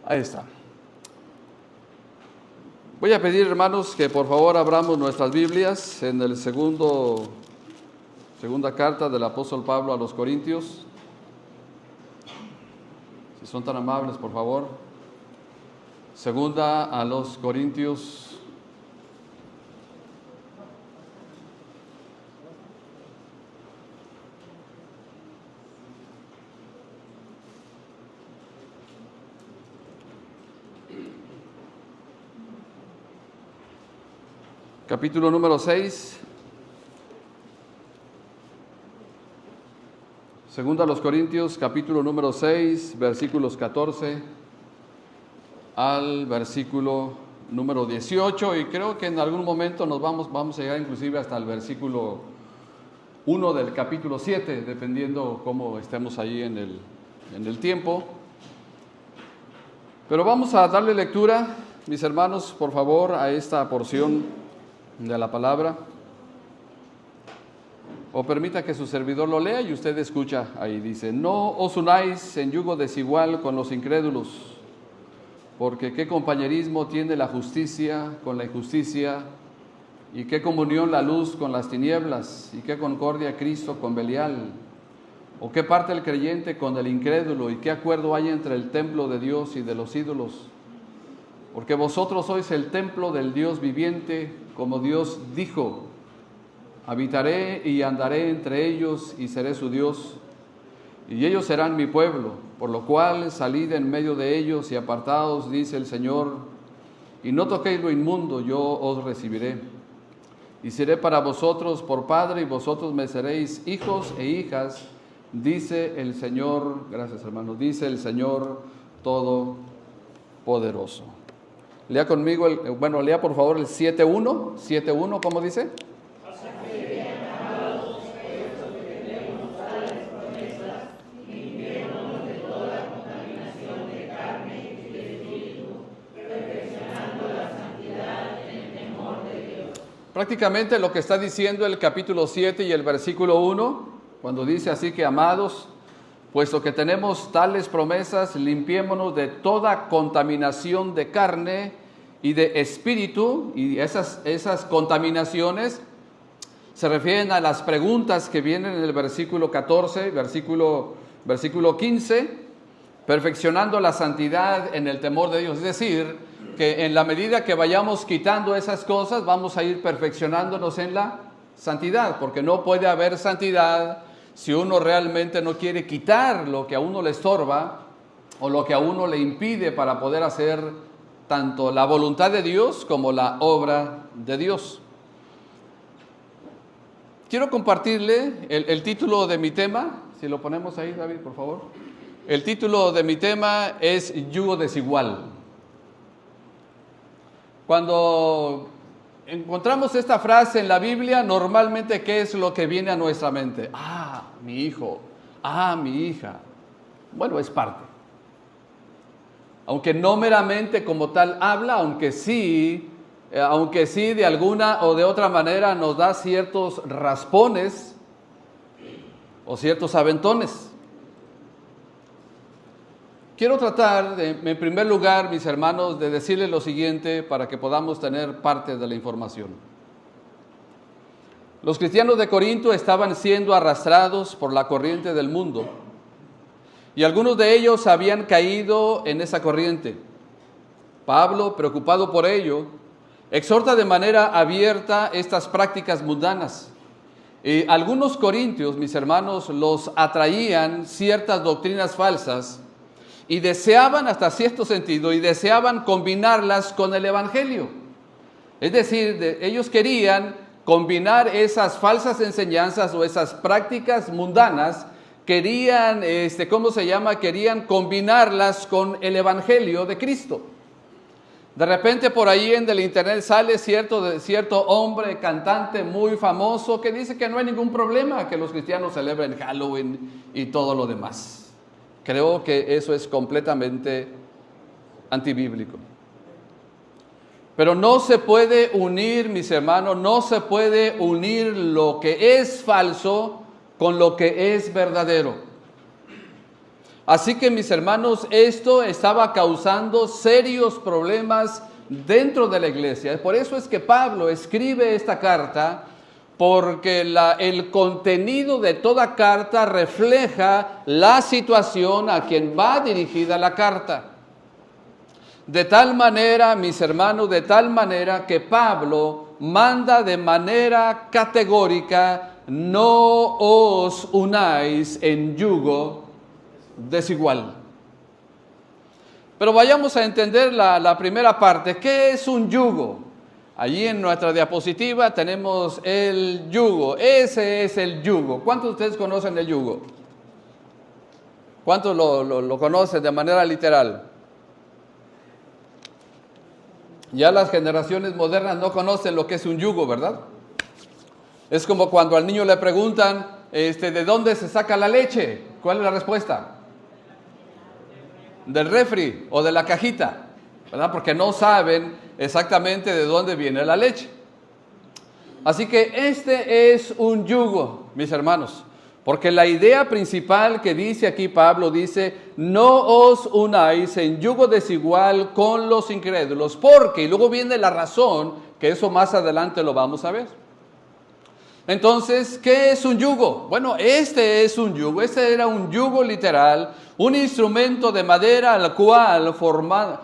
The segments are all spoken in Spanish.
Ahí está. Voy a pedir, hermanos, que por favor abramos nuestras Biblias en el segunda carta del apóstol Pablo a los Corintios. Si son tan amables, por favor. Segunda a los Corintios. Capítulo número 6. Segunda a los Corintios, capítulo número 6, versículos 14 al versículo número 18. Y creo que en algún momento vamos a llegar inclusive hasta el versículo 1 del capítulo 7, dependiendo cómo estemos ahí en el tiempo. Pero vamos a darle lectura, mis hermanos, por favor, a esta porción de la palabra, o permita que su servidor lo lea y usted escucha. Ahí dice: no os unáis en yugo desigual con los incrédulos, porque qué compañerismo tiene la justicia con la injusticia, y qué comunión la luz con las tinieblas, y qué concordia Cristo con Belial, o qué parte el creyente con el incrédulo, y qué acuerdo hay entre el templo de Dios y de los ídolos. Porque vosotros sois el templo del Dios viviente, como Dios dijo: habitaré y andaré entre ellos y seré su Dios, y ellos serán mi pueblo. Por lo cual salid en medio de ellos y apartaos, dice el Señor, y no toquéis lo inmundo, yo os recibiré. Y seré para vosotros por padre, y vosotros me seréis hijos e hijas, dice el Señor. Gracias, hermanos. Dice el Señor Todopoderoso. Lea conmigo, lea por favor el 7.1. 7.1, ¿cómo dice? Prácticamente lo que está diciendo el capítulo 7 y el versículo 1, cuando dice así que: amados, puesto que tenemos tales promesas, limpiémonos de toda contaminación de carne y de espíritu. Y esas contaminaciones se refieren a las preguntas que vienen en el versículo 14, versículo 15, perfeccionando la santidad en el temor de Dios. Es decir, que en la medida que vayamos quitando esas cosas, vamos a ir perfeccionándonos en la santidad, porque no puede haber santidad si uno realmente no quiere quitar lo que a uno le estorba o lo que a uno le impide para poder hacer tanto la voluntad de Dios como la obra de Dios. Quiero compartirle el título de mi tema. Si lo ponemos ahí, David, por favor. El título de mi tema es yugo desigual. Cuando encontramos esta frase en la Biblia, normalmente, ¿qué es lo que viene a nuestra mente? Mi hijo, mi hija. Bueno, es parte. Aunque no meramente como tal habla, aunque sí de alguna o de otra manera nos da ciertos raspones o ciertos aventones. Quiero tratar, en primer lugar, mis hermanos, de decirles lo siguiente para que podamos tener parte de la información. Los cristianos de Corinto estaban siendo arrastrados por la corriente del mundo, y algunos de ellos habían caído en esa corriente. Pablo, preocupado por ello, exhorta de manera abierta estas prácticas mundanas. Y algunos corintios, mis hermanos, los atraían ciertas doctrinas falsas, y deseaban, hasta cierto sentido, combinarlas con el Evangelio. Es decir, ellos querían combinar esas falsas enseñanzas o esas prácticas mundanas, querían combinarlas con el Evangelio de Cristo. De repente por ahí en el internet sale cierto hombre, cantante muy famoso, que dice que no hay ningún problema que los cristianos celebren Halloween y todo lo demás. Creo que eso es completamente antibíblico. Pero no se puede unir, mis hermanos, no se puede unir lo que es falso con lo que es verdadero. Así que, mis hermanos, esto estaba causando serios problemas dentro de la iglesia. Por eso es que Pablo escribe esta carta, porque el contenido de toda carta refleja la situación a quien va dirigida la carta. De tal manera, mis hermanos, de tal manera que Pablo manda de manera categórica: no os unáis en yugo desigual. Pero vayamos a entender la primera parte. ¿Qué es un yugo? Allí en nuestra diapositiva tenemos el yugo. Ese es el yugo. ¿Cuántos de ustedes conocen el yugo? ¿Cuántos lo conocen de manera literal? Ya las generaciones modernas no conocen lo que es un yugo, ¿verdad? Es como cuando al niño le preguntan, ¿de dónde se saca la leche? ¿Cuál es la respuesta? Del refri o de la cajita, ¿verdad? Porque no saben exactamente de dónde viene la leche. Así que este es un yugo, mis hermanos, porque la idea principal que dice aquí Pablo dice: no os unáis en yugo desigual con los incrédulos, porque, y luego viene la razón, que eso más adelante lo vamos a ver. Entonces, ¿qué es un yugo? Bueno, este es un yugo. Este era un yugo literal, un instrumento de madera al cual formaban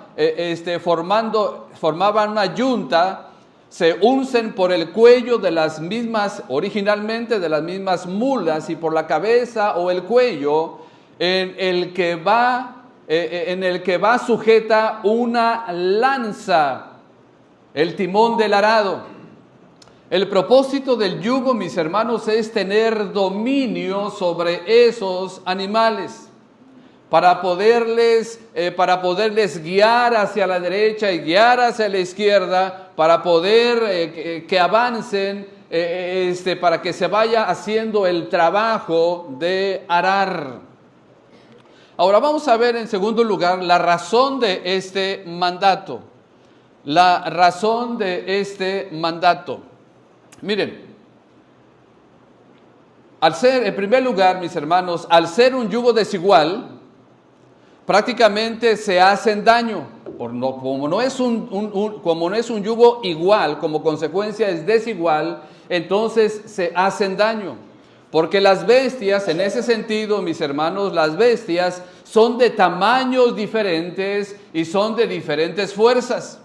una yunta, se uncen por el cuello de las mismas, originalmente de las mismas mulas, y por la cabeza o el cuello, en el que va sujeta una lanza, el timón del arado. El propósito del yugo, mis hermanos, es tener dominio sobre esos animales, para poderles guiar hacia la derecha y guiar hacia la izquierda, para poder que avancen, para que se vaya haciendo el trabajo de arar. Ahora vamos a ver en segundo lugar la razón de este mandato. La razón de este mandato. Miren, en primer lugar, mis hermanos, al ser un yugo desigual, prácticamente se hacen daño. Como no es un yugo igual, como consecuencia es desigual, entonces se hacen daño. Porque las bestias, en ese sentido, mis hermanos, las bestias son de tamaños diferentes y son de diferentes fuerzas.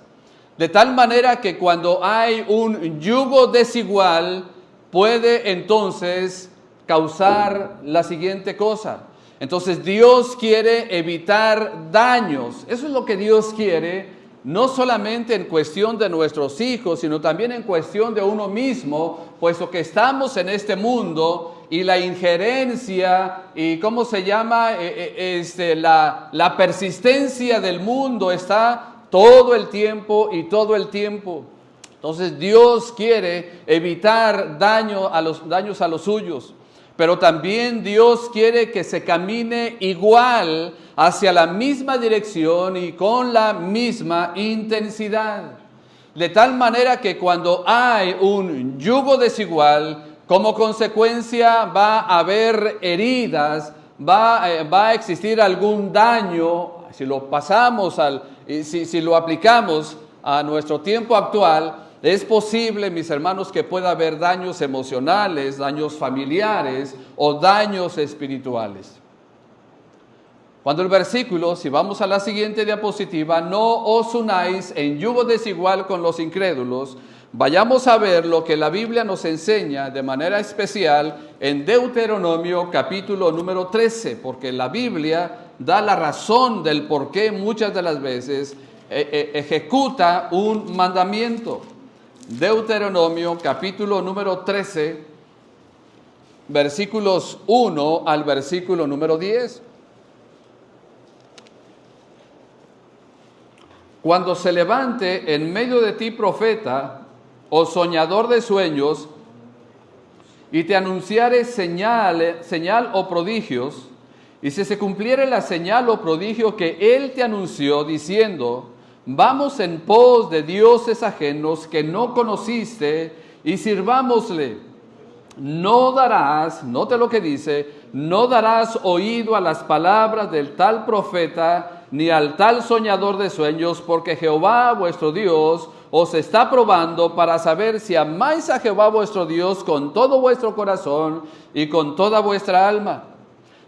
De tal manera que cuando hay un yugo desigual, puede entonces causar la siguiente cosa. Entonces Dios quiere evitar daños. Eso es lo que Dios quiere, no solamente en cuestión de nuestros hijos, sino también en cuestión de uno mismo, puesto que estamos en este mundo y la injerencia y ¿cómo se llama? La persistencia del mundo está todo el tiempo y todo el tiempo. Entonces Dios quiere evitar daños a los suyos, pero también Dios quiere que se camine igual hacia la misma dirección y con la misma intensidad. De tal manera que cuando hay un yugo desigual, como consecuencia va a haber heridas, va a existir algún daño. Si lo aplicamos a nuestro tiempo actual, es posible, mis hermanos, que pueda haber daños emocionales, daños familiares o daños espirituales. Cuando el versículo, si vamos a la siguiente diapositiva, no os unáis en yugo desigual con los incrédulos, vayamos a ver lo que la Biblia nos enseña de manera especial en Deuteronomio capítulo número 13, porque la Biblia da la razón del por qué muchas de las veces ejecuta un mandamiento. Deuteronomio capítulo número 13, versículos 1 al versículo número 10. Cuando se levante en medio de ti profeta o soñador de sueños y te anunciare señal o prodigios, y si se cumpliere la señal o prodigio que él te anunció, diciendo: vamos en pos de dioses ajenos que no conociste y sirvámosle. no darás, note lo que dice, no darás oído a las palabras del tal profeta, ni al tal soñador de sueños, porque Jehová vuestro Dios os está probando para saber si amáis a Jehová vuestro Dios con todo vuestro corazón y con toda vuestra alma.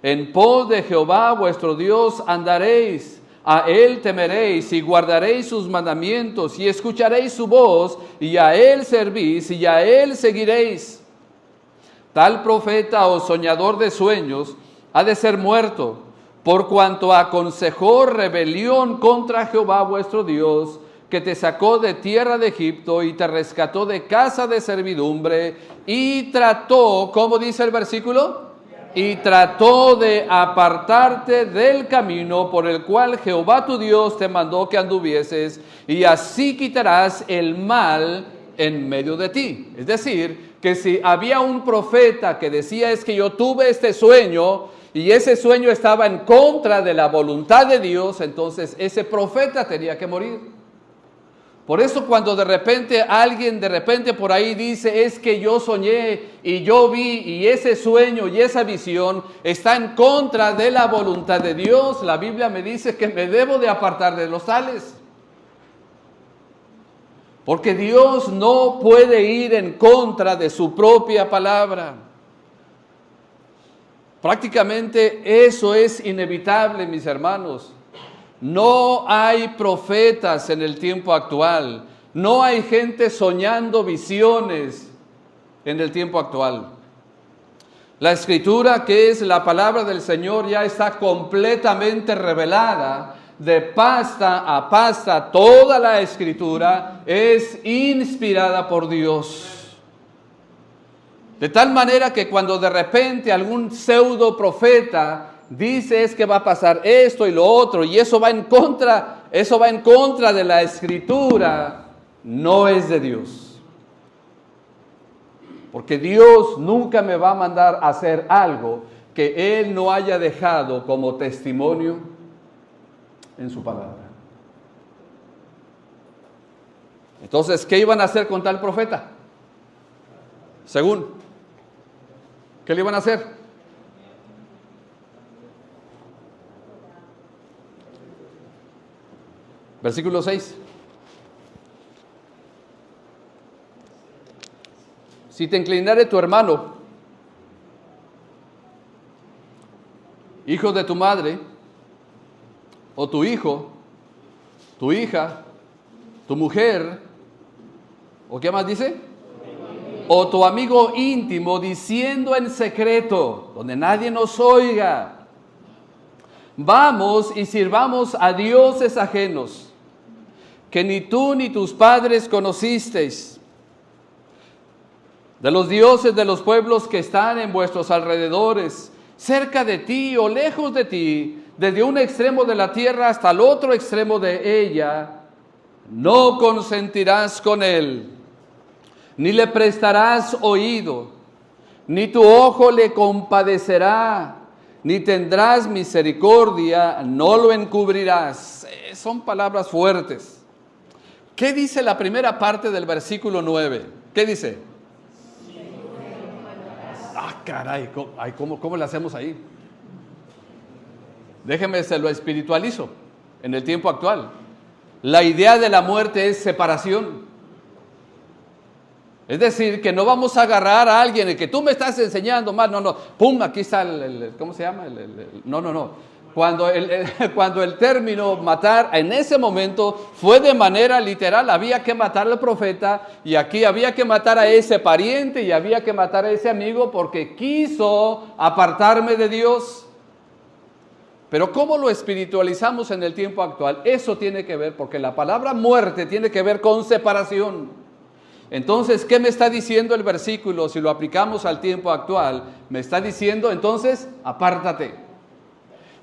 En pos de Jehová vuestro Dios andaréis, a Él temeréis y guardaréis sus mandamientos y escucharéis su voz y a Él servís y a Él seguiréis. Tal profeta o soñador de sueños ha de ser muerto, por cuanto aconsejó rebelión contra Jehová vuestro Dios, que te sacó de tierra de Egipto y te rescató de casa de servidumbre y trató, ¿cómo dice el versículo? Y trató de apartarte del camino por el cual Jehová tu Dios te mandó que anduvieses, y así quitarás el mal en medio de ti. Es decir, que si había un profeta que decía es que yo tuve este sueño y ese sueño estaba en contra de la voluntad de Dios, entonces ese profeta tenía que morir. Por eso cuando de repente alguien por ahí dice es que yo soñé y yo vi y ese sueño y esa visión está en contra de la voluntad de Dios, la Biblia me dice que me debo de apartar de los tales. Porque Dios no puede ir en contra de su propia palabra. Prácticamente eso es inevitable, mis hermanos. No hay profetas en el tiempo actual. No hay gente soñando visiones en el tiempo actual. La Escritura, que es la palabra del Señor, ya está completamente revelada. De pasta a pasta, toda la Escritura es inspirada por Dios. De tal manera que cuando de repente algún pseudo profeta dice es que va a pasar esto y lo otro, y eso va en contra de la Escritura, no es de Dios. Porque Dios nunca me va a mandar a hacer algo que Él no haya dejado como testimonio en su palabra. Entonces, ¿qué iban a hacer con tal profeta? Según, ¿qué le iban a hacer? Versículo 6. Si te inclinare tu hermano, hijo de tu madre, o tu hijo, tu hija, tu mujer, ¿o qué más dice? O tu amigo íntimo, diciendo en secreto, donde nadie nos oiga, vamos y sirvamos a dioses ajenos, que ni tú ni tus padres conocisteis, de los dioses de los pueblos que están en vuestros alrededores, cerca de ti o lejos de ti, desde un extremo de la tierra hasta el otro extremo de ella, no consentirás con él, ni le prestarás oído, ni tu ojo le compadecerá, ni tendrás misericordia, no lo encubrirás. Son palabras fuertes. ¿Qué dice la primera parte del versículo 9? ¿Qué dice? Caray, ¿cómo le hacemos ahí? Déjeme, se lo espiritualizo en el tiempo actual. La idea de la muerte es separación. Es decir, que no vamos a agarrar a alguien, el que tú me estás enseñando mal, no, pum, aquí está ¿cómo se llama? No. Cuando el término matar, en ese momento, fue de manera literal, había que matar al profeta, y aquí había que matar a ese pariente, y había que matar a ese amigo, porque quiso apartarme de Dios. Pero ¿cómo lo espiritualizamos en el tiempo actual? Eso tiene que ver, porque la palabra muerte tiene que ver con separación. Entonces, ¿qué me está diciendo el versículo? Si lo aplicamos al tiempo actual, me está diciendo, entonces, apártate.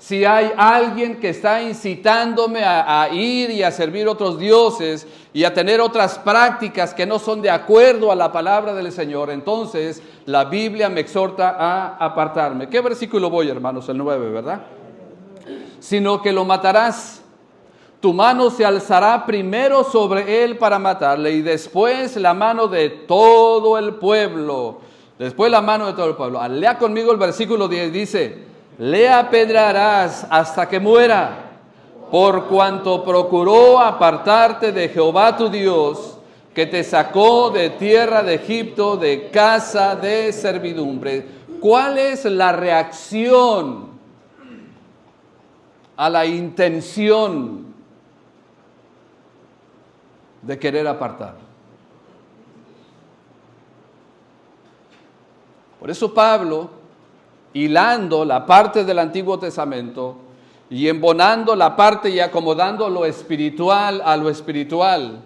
Si hay alguien que está incitándome a ir y a servir otros dioses y a tener otras prácticas que no son de acuerdo a la palabra del Señor, entonces la Biblia me exhorta a apartarme. ¿Qué versículo voy, hermanos? El 9, ¿verdad? Sino que lo matarás. Tu mano se alzará primero sobre él para matarle, y después la mano de todo el pueblo, Después la mano de todo el pueblo. Lea conmigo el versículo 10, dice, le apedrearás hasta que muera, por cuanto procuró apartarte de Jehová tu Dios, que te sacó de tierra de Egipto, de casa de servidumbre. ¿Cuál es la reacción a la intención de querer apartar? Por eso Pablo, hilando la parte del Antiguo Testamento y embonando la parte y acomodando lo espiritual a lo espiritual,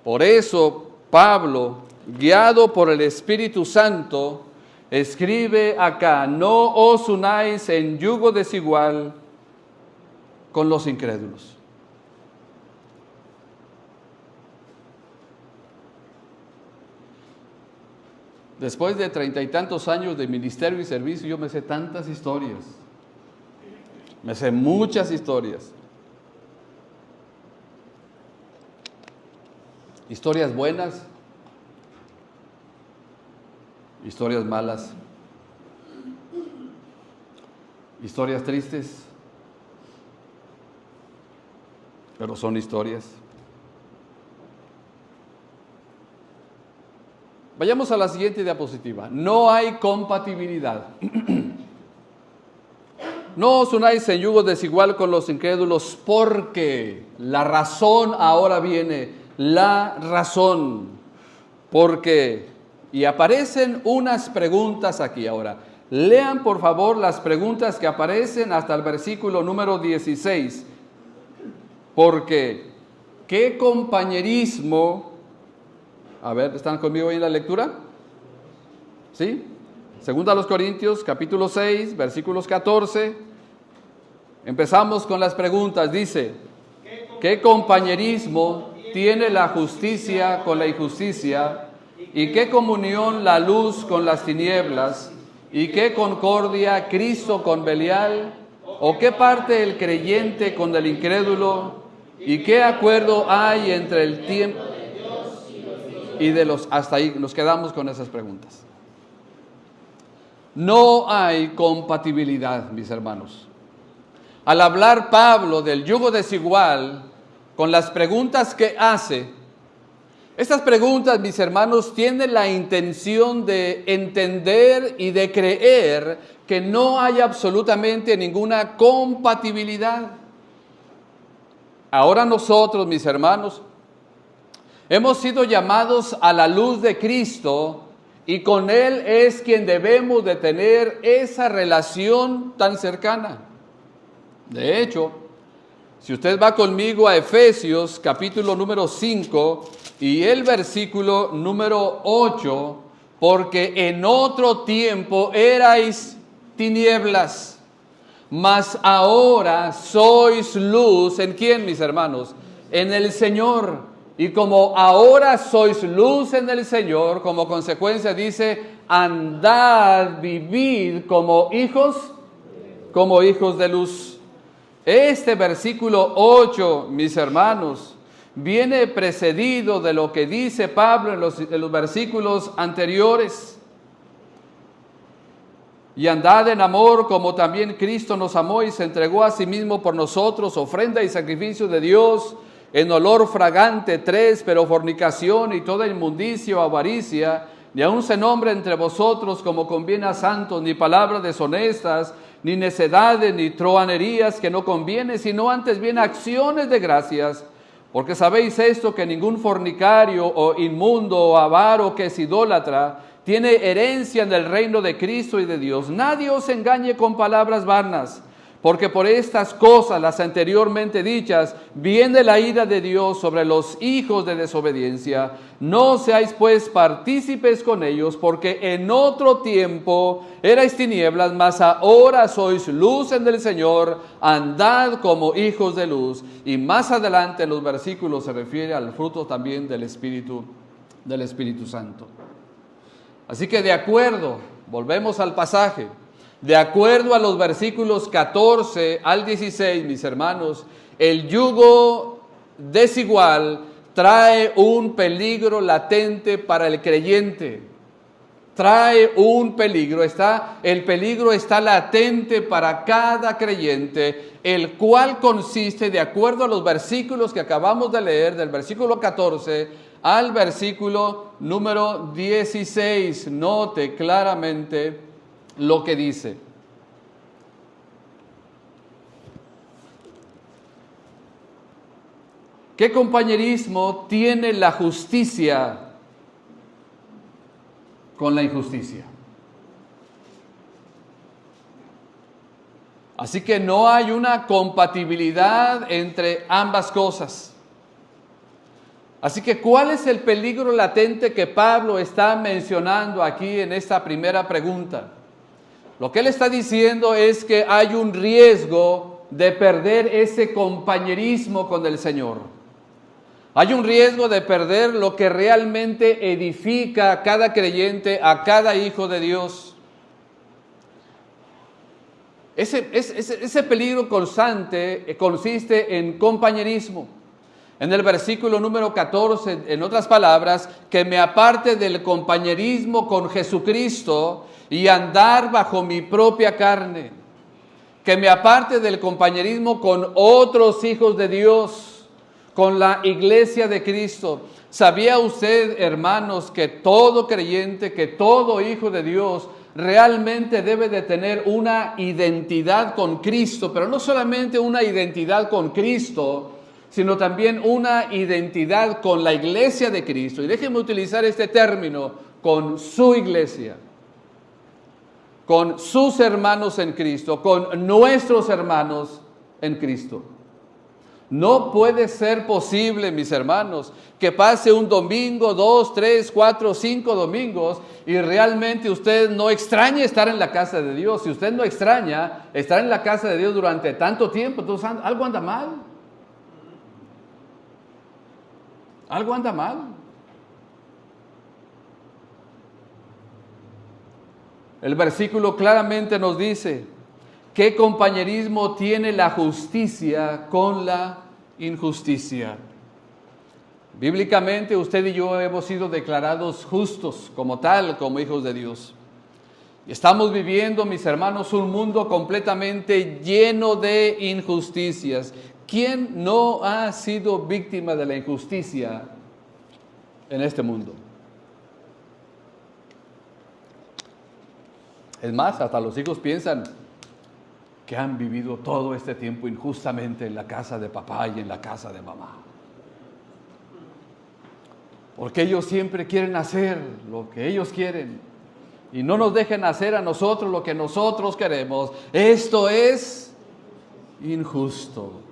por eso Pablo, guiado por el Espíritu Santo, escribe acá, no os unáis en yugo desigual con los incrédulos. Después de 30 y tantos años de ministerio y servicio, yo me sé tantas historias. Me sé muchas historias. Historias buenas, historias malas, historias tristes, pero son historias. Vayamos a la siguiente diapositiva. No hay compatibilidad. No os unáis en yugo desigual con los incrédulos, porque la razón ahora viene, la razón. Porque, y aparecen unas preguntas aquí ahora. Lean por favor las preguntas que aparecen hasta el versículo número 16. Porque, ¿qué compañerismo? A ver, ¿están conmigo ahí en la lectura? ¿Sí? Segunda a los Corintios, capítulo 6, versículos 14. Empezamos con las preguntas. Dice, ¿qué compañerismo tiene la justicia con la injusticia? ¿Y qué comunión la luz con las tinieblas? ¿Y qué concordia Cristo con Belial? ¿O qué parte el creyente con el incrédulo? ¿Y qué acuerdo hay entre el tiempo y de los... Hasta ahí nos quedamos con esas preguntas. No hay compatibilidad, mis hermanos. Al hablar Pablo del yugo desigual, con las preguntas que hace, estas preguntas, mis hermanos, tienen la intención de entender y de creer que no hay absolutamente ninguna compatibilidad. Ahora nosotros, mis hermanos, hemos sido llamados a la luz de Cristo y con Él es quien debemos de tener esa relación tan cercana. De hecho, si usted va conmigo a Efesios capítulo número 5 y el versículo número 8, porque en otro tiempo erais tinieblas, mas ahora sois luz. ¿En quién, mis hermanos? En el Señor. Y como ahora sois luz en el Señor, como consecuencia dice, andad, vivid como hijos de luz. Este versículo 8, mis hermanos, viene precedido de lo que dice Pablo en los versículos anteriores. Y andad en amor como también Cristo nos amó y se entregó a sí mismo por nosotros, ofrenda y sacrificio de Dios, en olor fragante. 3, pero fornicación y toda inmundicia o avaricia, ni aun se nombre entre vosotros como conviene a santos, ni palabras deshonestas, ni necedades, ni truhanerías que no conviene, sino antes bien acciones de gracias. Porque sabéis esto, que ningún fornicario o inmundo o avaro que es idólatra tiene herencia en el reino de Cristo y de Dios. Nadie os engañe con palabras vanas, porque por estas cosas, las anteriormente dichas, viene la ira de Dios sobre los hijos de desobediencia. No seáis pues partícipes con ellos, porque en otro tiempo erais tinieblas, mas ahora sois luz en el Señor. Andad como hijos de luz. Y más adelante en los versículos se refiere al fruto también del Espíritu Santo. Así que de acuerdo, volvemos al pasaje. De acuerdo a los versículos 14 al 16, mis hermanos, el yugo desigual trae un peligro latente para el creyente. trae un peligro. El peligro está latente para cada creyente, el cual consiste, de acuerdo a los versículos que acabamos de leer, del versículo 14 al versículo número 16. Note claramente lo que dice. ¿Qué compañerismo tiene la justicia con la injusticia? Así que no hay una compatibilidad entre ambas cosas. Así que, ¿cuál es el peligro latente que Pablo está mencionando aquí en esta primera pregunta? Lo que él está diciendo es que hay un riesgo de perder ese compañerismo con el Señor. Hay un riesgo de perder lo que realmente edifica a cada creyente, a cada hijo de Dios. Ese peligro constante consiste en compañerismo. En el versículo número 14, en otras palabras, que me aparte del compañerismo con Jesucristo y andar bajo mi propia carne. Que me aparte del compañerismo con otros hijos de Dios, con la iglesia de Cristo. ¿Sabía usted, hermanos, que todo creyente, que todo hijo de Dios realmente debe de tener una identidad con Cristo? Pero no solamente una identidad con Cristo, sino también una identidad con la iglesia de Cristo. Y déjenme utilizar este término, con su iglesia, con sus hermanos en Cristo, con nuestros hermanos en Cristo. No puede ser posible, mis hermanos, que pase un domingo, 2, 3, 4, 5 domingos y realmente usted no extrañe estar en la casa de Dios. Si usted no extraña estar en la casa de Dios durante tanto tiempo, entonces algo anda mal. Algo anda mal. El versículo claramente nos dice: ¿qué compañerismo tiene la justicia con la injusticia? Bíblicamente usted y yo hemos sido declarados justos como tal, como hijos de Dios. Y estamos viviendo, mis hermanos, un mundo completamente lleno de injusticias. ¿Quién no ha sido víctima de la injusticia en este mundo? Es más, hasta los hijos piensan que han vivido todo este tiempo injustamente en la casa de papá y en la casa de mamá. Porque ellos siempre quieren hacer lo que ellos quieren y no nos dejan hacer a nosotros lo que nosotros queremos. Esto es injusto.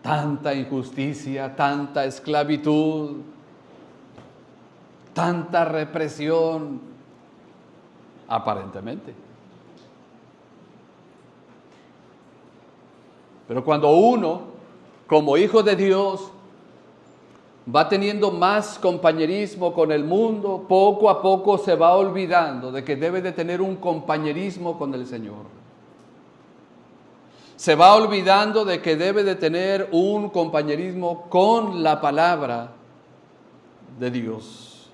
Tanta injusticia, tanta esclavitud, tanta represión, aparentemente. Pero cuando uno, como hijo de Dios, va teniendo más compañerismo con el mundo, poco a poco se va olvidando de que debe de tener un compañerismo con el Señor. Se va olvidando de que debe de tener un compañerismo con la palabra de Dios.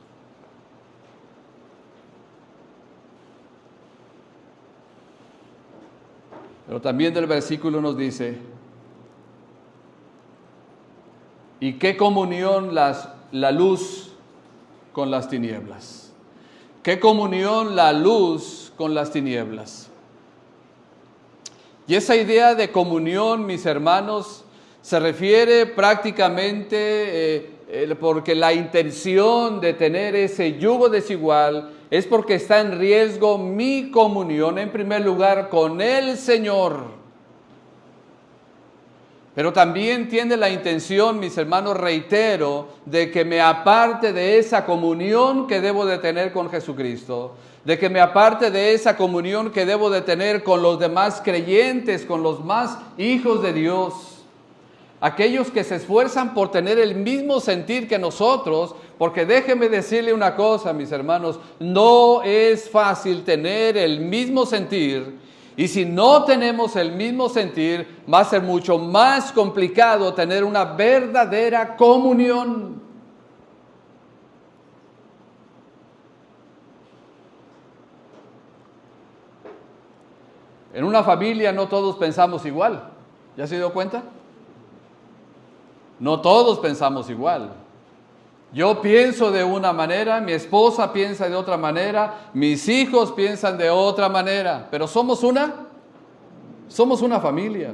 Pero también del versículo nos dice: ¿y qué comunión la luz con las tinieblas? ¿Qué comunión la luz con las tinieblas? Y esa idea de comunión, mis hermanos, se refiere prácticamente porque la intención de tener ese yugo desigual es porque está en riesgo mi comunión, en primer lugar, con el Señor. Pero también tiene la intención, mis hermanos, reitero, de que me aparte de esa comunión que debo de tener con Jesucristo, de que me aparte de esa comunión que debo de tener con los demás creyentes, con los más hijos de Dios, aquellos que se esfuerzan por tener el mismo sentir que nosotros, porque déjeme decirle una cosa, mis hermanos, no es fácil tener el mismo sentir, y si no tenemos el mismo sentir, va a ser mucho más complicado tener una verdadera comunión. En una familia no todos pensamos igual. ¿Ya se dio cuenta? No todos pensamos igual. Yo pienso de una manera, mi esposa piensa de otra manera, mis hijos piensan de otra manera, pero somos una familia.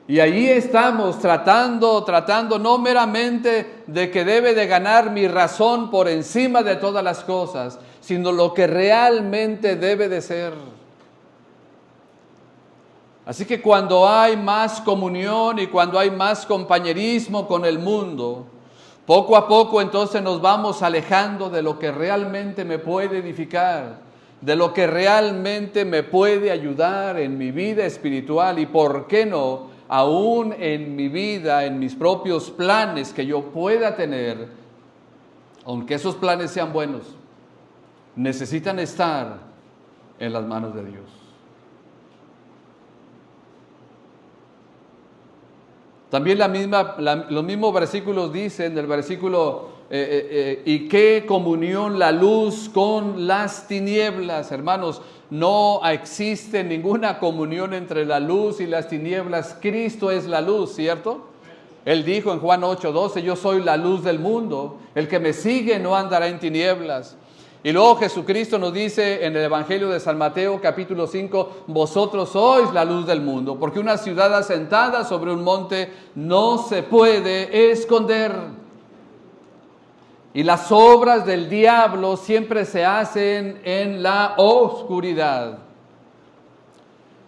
Y ahí estamos tratando no meramente de que debe de ganar mi razón por encima de todas las cosas, sino lo que realmente debe de ser. Así que cuando hay más comunión y cuando hay más compañerismo con el mundo, poco a poco entonces nos vamos alejando de lo que realmente me puede edificar, de lo que realmente me puede ayudar en mi vida espiritual y, ¿por qué no?, aún en mi vida, en mis propios planes que yo pueda tener, aunque esos planes sean buenos, necesitan estar en las manos de Dios. También los mismos versículos dicen, del versículo, ¿y qué comunión la luz con las tinieblas? Hermanos, no existe ninguna comunión entre la luz y las tinieblas. Cristo es la luz, ¿cierto? Él dijo en Juan 8:12, yo soy la luz del mundo, el que me sigue no andará en tinieblas. Y luego Jesucristo nos dice en el Evangelio de San Mateo capítulo 5, vosotros sois la luz del mundo, porque una ciudad asentada sobre un monte no se puede esconder. Y las obras del diablo siempre se hacen en la oscuridad.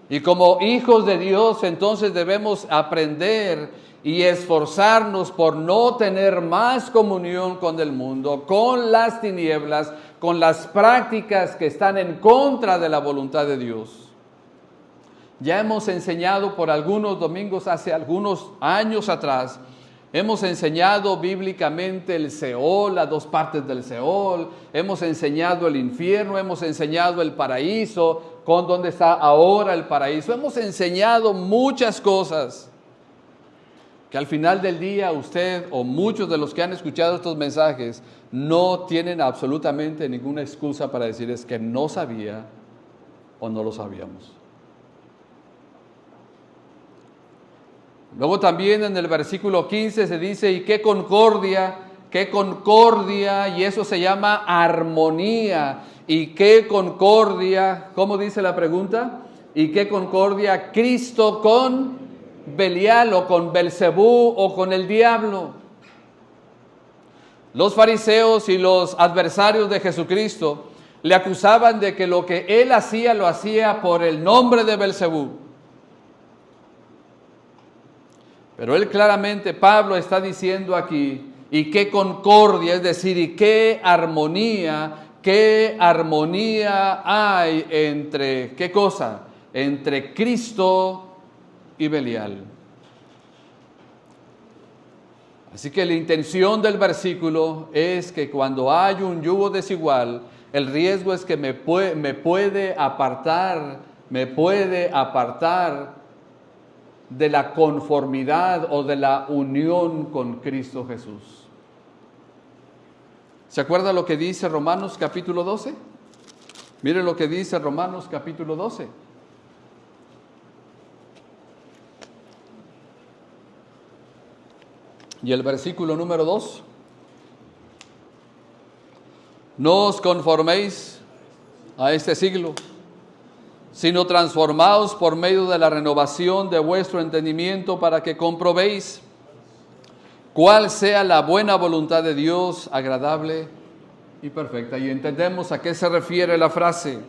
Y como hijos de Dios, entonces debemos aprender y esforzarnos por no tener más comunión con el mundo, con las tinieblas, con las prácticas que están en contra de la voluntad de Dios. Ya hemos enseñado por algunos domingos, hace algunos años atrás, hemos enseñado bíblicamente el Seol, las dos partes del Seol, hemos enseñado el infierno, hemos enseñado el paraíso, con dónde está ahora el paraíso, hemos enseñado muchas cosas que al final del día usted o muchos de los que han escuchado estos mensajes no tienen absolutamente ninguna excusa para decir es que no sabía o no lo sabíamos. Luego también en el versículo 15 se dice, y qué concordia, y eso se llama armonía. ¿Y qué concordia? ¿Cómo dice la pregunta? ¿Y qué concordia Cristo con Belial o con Belcebú o con el diablo? Los fariseos y los adversarios de Jesucristo le acusaban de que lo que él hacía lo hacía por el nombre de Belcebú. Pero él claramente, Pablo está diciendo aquí, y qué concordia, es decir, y qué armonía hay entre, ¿qué cosa? Entre Cristo y Belial. Así que la intención del versículo es que cuando hay un yugo desigual, el riesgo es que me puede apartar de la conformidad o de la unión con Cristo Jesús. ¿Se acuerda lo que dice Romanos capítulo 12? Mire lo que dice Romanos capítulo 12. Y el versículo número 2. No os conforméis a este siglo, sino transformaos por medio de la renovación de vuestro entendimiento para que comprobéis cuál sea la buena voluntad de Dios, agradable y perfecta. Y entendemos a qué se refiere la frase.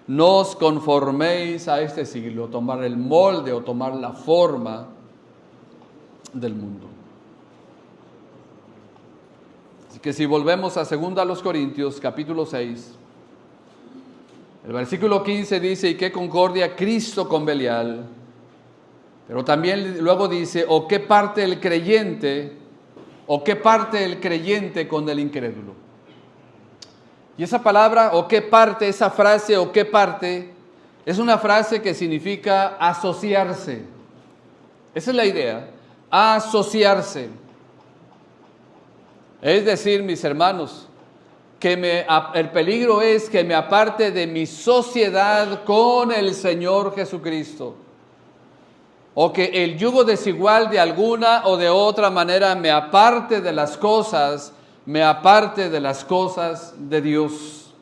No os conforméis a este siglo, tomar el molde o tomar la forma del mundo. Así que si volvemos a 2 Corintios capítulo 6, el versículo 15 dice, y qué concordia Cristo con Belial. Pero también luego dice, o qué parte el creyente con el incrédulo. Y esa palabra, o qué parte, esa frase, o qué parte, es una frase que significa asociarse. Esa es la idea, asociarse. Es decir, mis hermanos, el peligro es que me aparte de mi sociedad con el Señor Jesucristo. O que el yugo desigual de alguna o de otra manera me aparte de las cosas de Dios.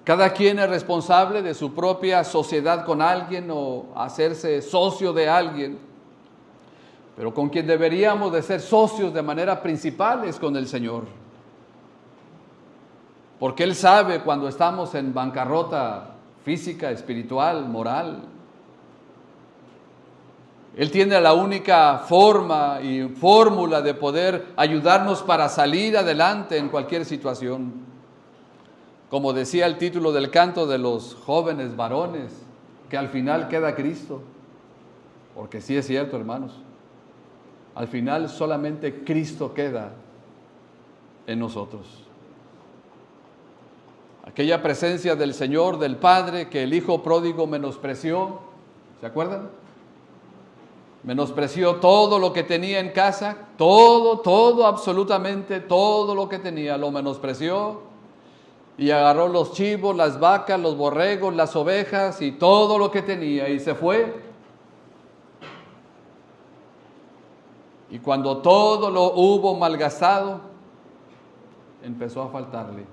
Cada quien es responsable de su propia sociedad con alguien o hacerse socio de alguien. Pero con quien deberíamos de ser socios de manera principal es con el Señor. Porque Él sabe cuando estamos en bancarrota física, espiritual, moral. Él tiene la única forma y fórmula de poder ayudarnos para salir adelante en cualquier situación. Como decía el título del canto de los jóvenes varones, que al final queda Cristo. Porque sí es cierto, hermanos. Al final solamente Cristo queda en nosotros. Aquella presencia del Señor, del Padre, que el Hijo pródigo menospreció, ¿se acuerdan? Menospreció todo lo que tenía en casa, todo, absolutamente todo lo que tenía, lo menospreció y agarró los chivos, las vacas, los borregos, las ovejas y todo lo que tenía y se fue. Y cuando todo lo hubo malgastado, empezó a faltarle.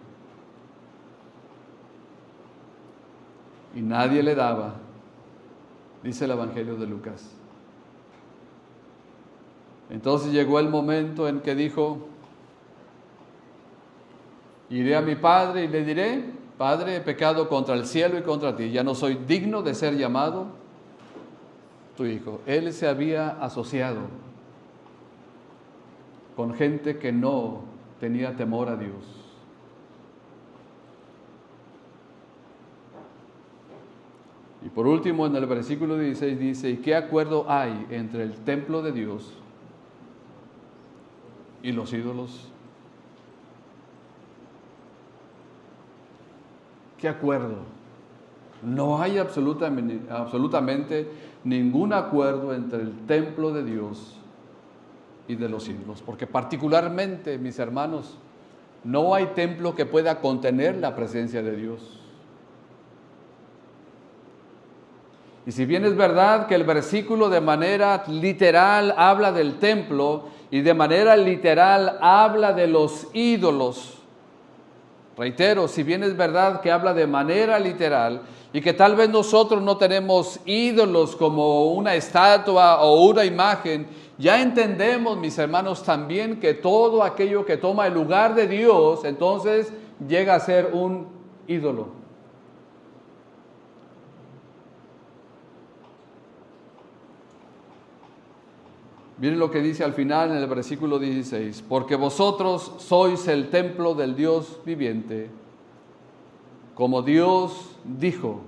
Y nadie le daba, dice el Evangelio de Lucas. Entonces llegó el momento en que dijo, iré a mi padre y le diré, Padre, he pecado contra el cielo y contra ti, ya no soy digno de ser llamado tu hijo. Él se había asociado con gente que no tenía temor a Dios. Y por último, en el versículo 16 dice, ¿y qué acuerdo hay entre el templo de Dios y los ídolos? ¿Qué acuerdo? No hay absolutamente ningún acuerdo entre el templo de Dios y de los ídolos, porque particularmente, mis hermanos, no hay templo que pueda contener la presencia de Dios. Y si bien es verdad que el versículo de manera literal habla del templo y de manera literal habla de los ídolos, reitero, si bien es verdad que habla de manera literal y que tal vez nosotros no tenemos ídolos como una estatua o una imagen, ya entendemos, mis hermanos, también que todo aquello que toma el lugar de Dios, entonces llega a ser un ídolo. Miren lo que dice al final en el versículo 16, porque vosotros sois el templo del Dios viviente, como Dios dijo.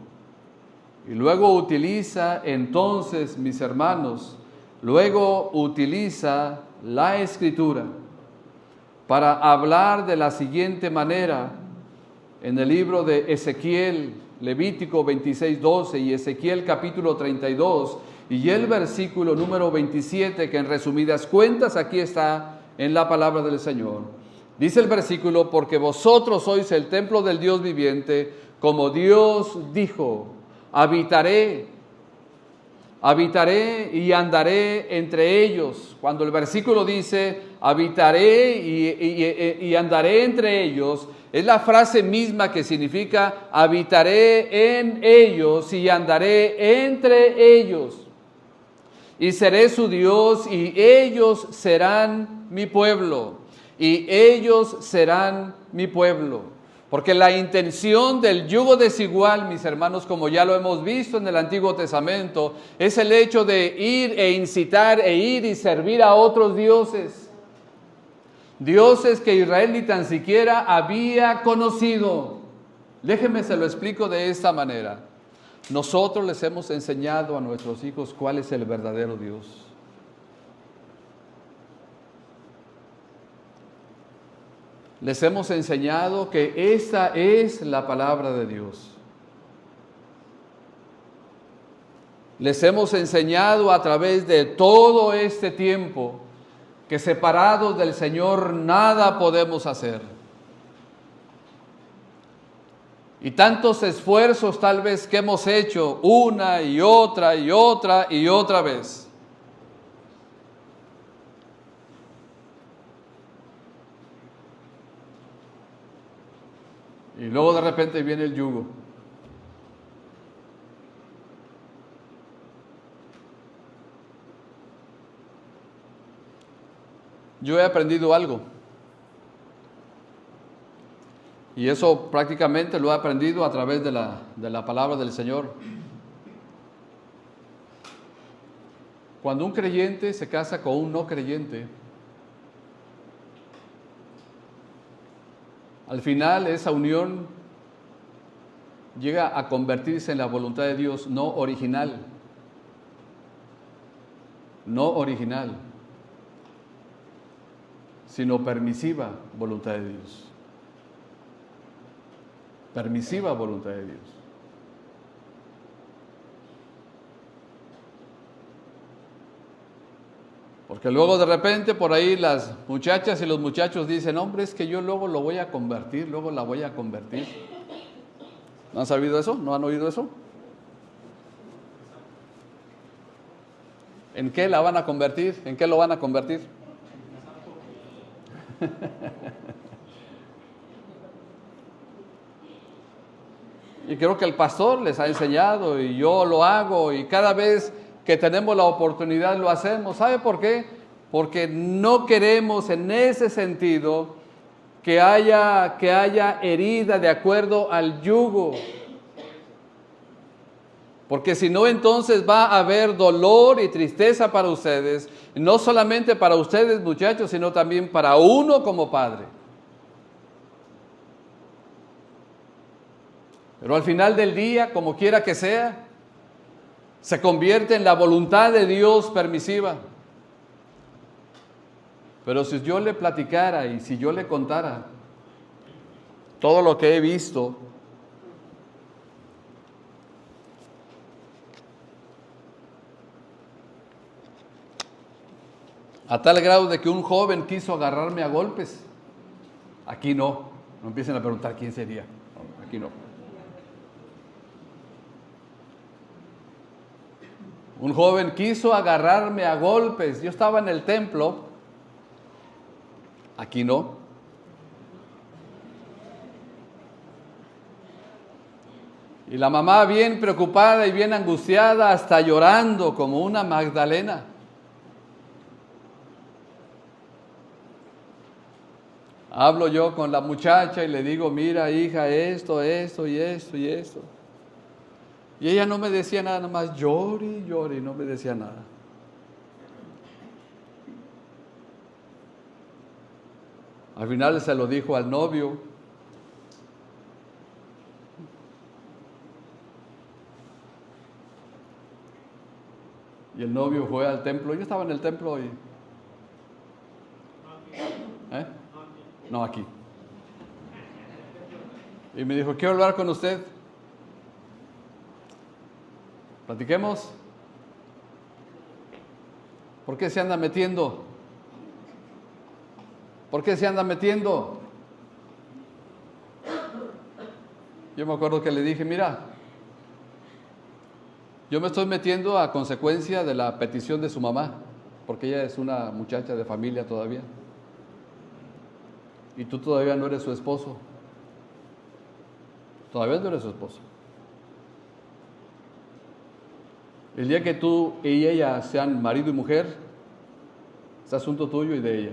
Y luego utiliza entonces, mis hermanos, utiliza la Escritura para hablar de la siguiente manera en el libro de Ezequiel, Levítico 26:12 y Ezequiel capítulo 32, y el versículo número 27, que en resumidas cuentas aquí está en la palabra del Señor. Dice el versículo, porque vosotros sois el templo del Dios viviente, como Dios dijo, habitaré y andaré entre ellos. Cuando el versículo dice, habitaré y andaré entre ellos, es la frase misma que significa, habitaré en ellos y andaré entre ellos. Y seré su Dios y ellos serán mi pueblo. Y ellos serán mi pueblo. Porque la intención del yugo desigual, mis hermanos, como ya lo hemos visto en el Antiguo Testamento, es el hecho de ir e incitar e ir y servir a otros dioses. Dioses que Israel ni tan siquiera había conocido. Déjenme se lo explico de esta manera. Nosotros les hemos enseñado a nuestros hijos cuál es el verdadero Dios. Les hemos enseñado que esta es la palabra de Dios. Les hemos enseñado a través de todo este tiempo que separados del Señor nada podemos hacer. Y tantos esfuerzos tal vez que hemos hecho una y otra y otra y otra vez. Y luego de repente viene el yugo. Yo he aprendido algo. Y eso prácticamente lo he aprendido a través de la palabra del Señor. Cuando un creyente se casa con un no creyente, al final esa unión llega a convertirse en la voluntad de Dios, no original. No original, sino permisiva voluntad de Dios. Permisiva voluntad de Dios. Porque luego de repente por ahí las muchachas y los muchachos dicen, hombre, es que yo luego lo voy a convertir, luego la voy a convertir. ¿No han sabido eso? ¿No han oído eso? ¿En qué la van a convertir? ¿En qué lo van a convertir? Y creo que el pastor les ha enseñado y yo lo hago y cada vez que tenemos la oportunidad lo hacemos. ¿Sabe por qué? Porque no queremos en ese sentido que haya herida de acuerdo al yugo. Porque si no, entonces va a haber dolor y tristeza para ustedes, no solamente para ustedes muchachos, sino también para uno como padre. Pero al final del día, como quiera que sea, se convierte en la voluntad de Dios permisiva. Pero si yo le platicara y si yo le contara todo lo que he visto, a tal grado de que un joven quiso agarrarme a golpes. Aquí no empiecen a preguntar quién sería. No, aquí no. Un joven quiso agarrarme a golpes. Yo estaba en el templo. Aquí no. Y la mamá bien preocupada y bien angustiada, hasta llorando como una Magdalena. Hablo yo con la muchacha y le digo, mira hija, esto y esto y esto. Y ella no me decía nada, nomás llore, no me decía nada. Al final se lo dijo al novio. Y el novio fue al templo. Yo estaba en el templo y... No, aquí. Y me dijo, quiero hablar con usted. Platiquemos. ¿Por qué se anda metiendo? ¿Por qué se anda metiendo? Yo me acuerdo que le dije, mira, yo me estoy metiendo a consecuencia de la petición de su mamá, porque ella es una muchacha de familia todavía. Y tú todavía no eres su esposo. Todavía no eres su esposo. El día que tú y ella sean marido y mujer, es asunto tuyo y de ella.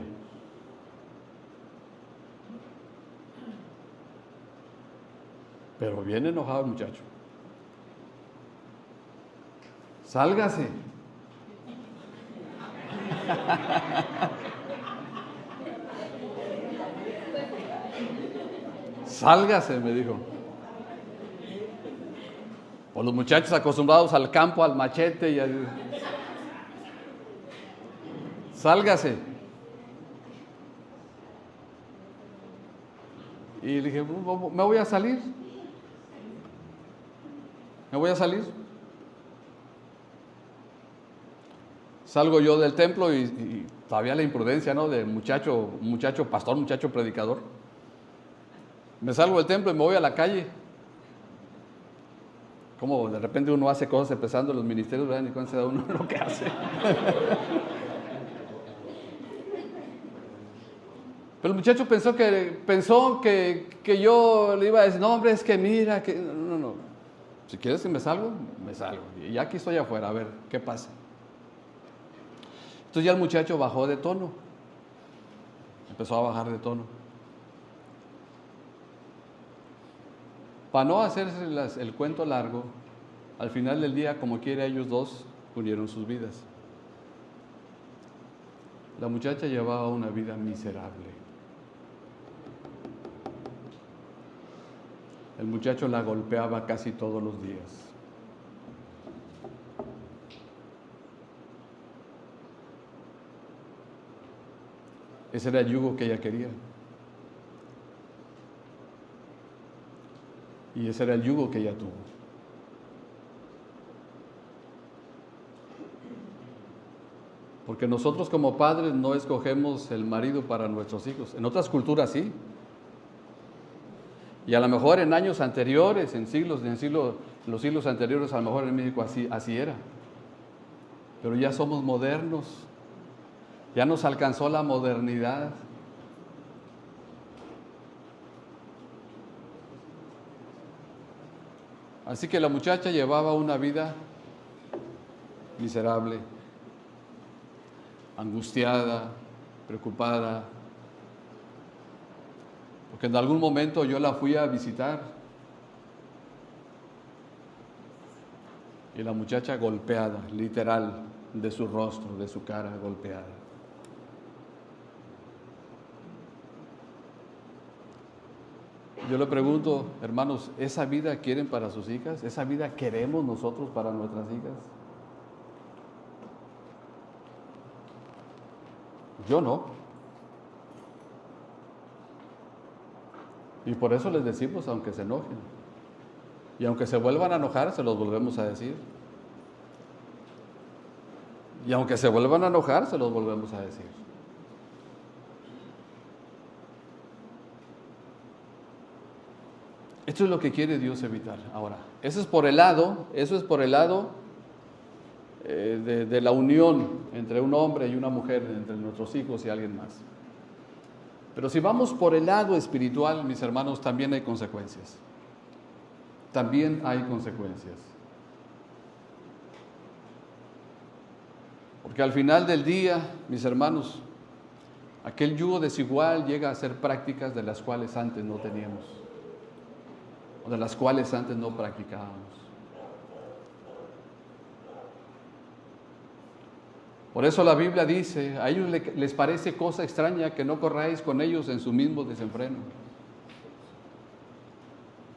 Pero bien enojado el muchacho. Sálgase. Sálgase, me dijo. O los muchachos acostumbrados al campo, al machete y al... Sálgase. Y le dije, me voy a salir. Me voy a salir. Salgo yo del templo y todavía la imprudencia, ¿no? De muchacho pastor, muchacho predicador. Me salgo del templo y me voy a la calle. Como de repente uno hace cosas empezando los ministerios, ¿verdad? Ni cuenta se da uno lo que hace. Pero el muchacho pensó que yo le iba a decir, no, hombre, es que mira, que no. Si quieres que me salgo, me salgo. Y ya aquí estoy afuera, a ver, ¿qué pasa? Entonces ya el muchacho bajó de tono. Empezó a bajar de tono. Para no hacerse el cuento largo, al final del día, como quiera, ellos dos unieron sus vidas. La muchacha llevaba una vida miserable. El muchacho la golpeaba casi todos los días. Ese era el yugo que ella quería. Y ese era el yugo que ella tuvo. Porque nosotros como padres no escogemos el marido para nuestros hijos. En otras culturas sí. Y a lo mejor en años anteriores, en los siglos anteriores, a lo mejor en México así era. Pero ya somos modernos. Ya nos alcanzó la modernidad. Así que la muchacha llevaba una vida miserable, angustiada, preocupada, porque en algún momento yo la fui a visitar y la muchacha golpeada, literal, de su rostro, de su cara golpeada. Yo le pregunto, hermanos, ¿esa vida quieren para sus hijas? ¿Esa vida queremos nosotros para nuestras hijas? Yo no. Y por eso les decimos, aunque se enojen. Y aunque se vuelvan a enojar, se los volvemos a decir. Y aunque se vuelvan a enojar, se los volvemos a decir. Esto es lo que quiere Dios evitar. Ahora, eso es por el lado de la unión entre un hombre y una mujer, entre nuestros hijos y alguien más. Pero si vamos por el lado espiritual, mis hermanos, también hay consecuencias. También hay consecuencias. Porque al final del día, mis hermanos, aquel yugo desigual llega a ser prácticas de las cuales antes no teníamos, o de las cuales antes no practicábamos. Por eso la Biblia dice, a ellos les parece cosa extraña que no corráis con ellos en su mismo desenfreno.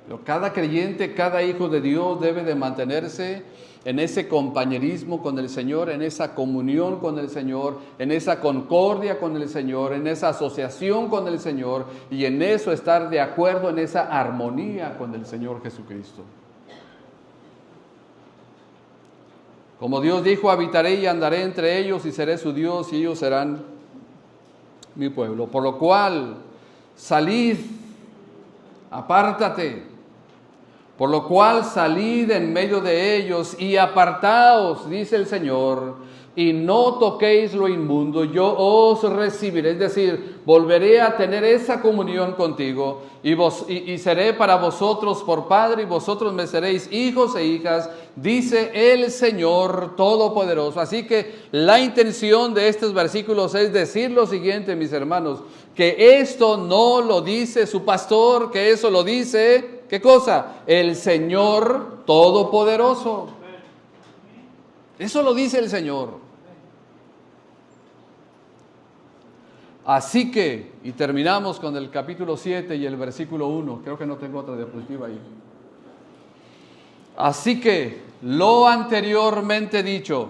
Pero cada creyente, cada hijo de Dios debe de mantenerse en ese compañerismo con el Señor, en esa comunión con el Señor, en esa concordia con el Señor, en esa asociación con el Señor y en eso estar de acuerdo, en esa armonía con el Señor Jesucristo. Como Dios dijo, habitaré y andaré entre ellos y seré su Dios y ellos serán mi pueblo. Por lo cual, salid, apártate. Por lo cual, salid en medio de ellos y apartaos, dice el Señor, y no toquéis lo inmundo, yo os recibiré. Es decir, volveré a tener esa comunión contigo y seré para vosotros por Padre y vosotros me seréis hijos e hijas, dice el Señor Todopoderoso. Así que la intención de estos versículos es decir lo siguiente, mis hermanos, que esto no lo dice su pastor, que eso lo dice, ¿qué cosa? El Señor Todopoderoso. Eso lo dice el Señor. Así que, y terminamos con el capítulo 7 y el versículo 1. Creo que no tengo otra diapositiva ahí. Así que, lo anteriormente dicho.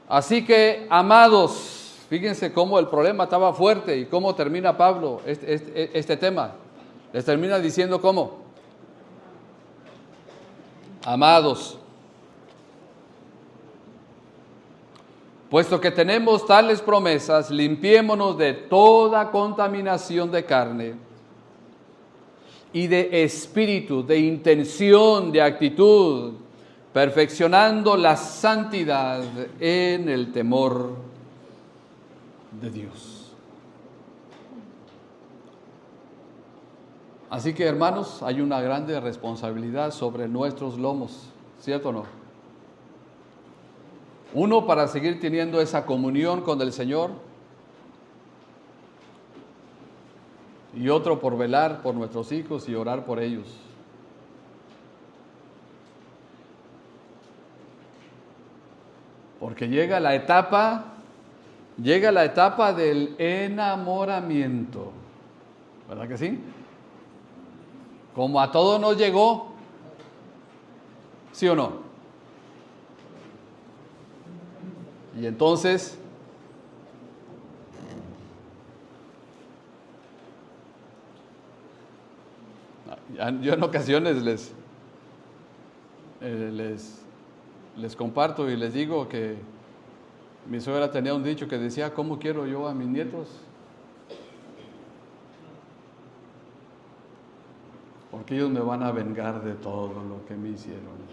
Así que, amados, fíjense cómo el problema estaba fuerte y cómo termina Pablo este tema. Les termina diciendo cómo. Amados. Puesto que tenemos tales promesas, limpiémonos de toda contaminación de carne y de espíritu, de intención, de actitud, perfeccionando la santidad en el temor de Dios. Así que, hermanos, hay una grande responsabilidad sobre nuestros lomos, ¿cierto o no? Uno, para seguir teniendo esa comunión con el Señor, y otro por velar por nuestros hijos y orar por ellos. Porque llega la etapa del enamoramiento, ¿verdad que sí? Como a todos nos llegó, ¿sí o no? Y entonces, yo en ocasiones les comparto y les digo que mi suegra tenía un dicho que decía: ¿cómo quiero yo a mis nietos? Porque ellos me van a vengar de todo lo que me hicieron.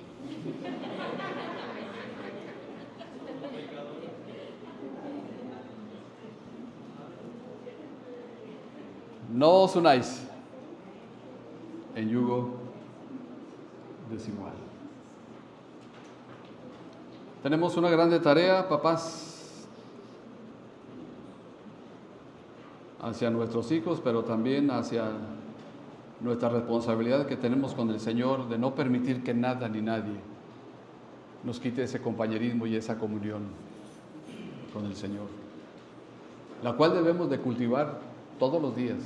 No os unáis en yugo desigual. Tenemos una grande tarea, papás, hacia nuestros hijos, pero también hacia nuestra responsabilidad que tenemos con el Señor de no permitir que nada ni nadie nos quite ese compañerismo y esa comunión con el Señor, la cual debemos de cultivar todos los días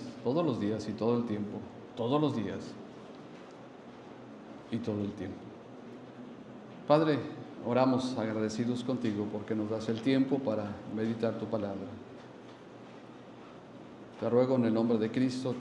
y todo el tiempo, todos los días y todo el tiempo. Padre, oramos agradecidos contigo porque nos das el tiempo para meditar tu palabra. Te ruego en el nombre de Cristo.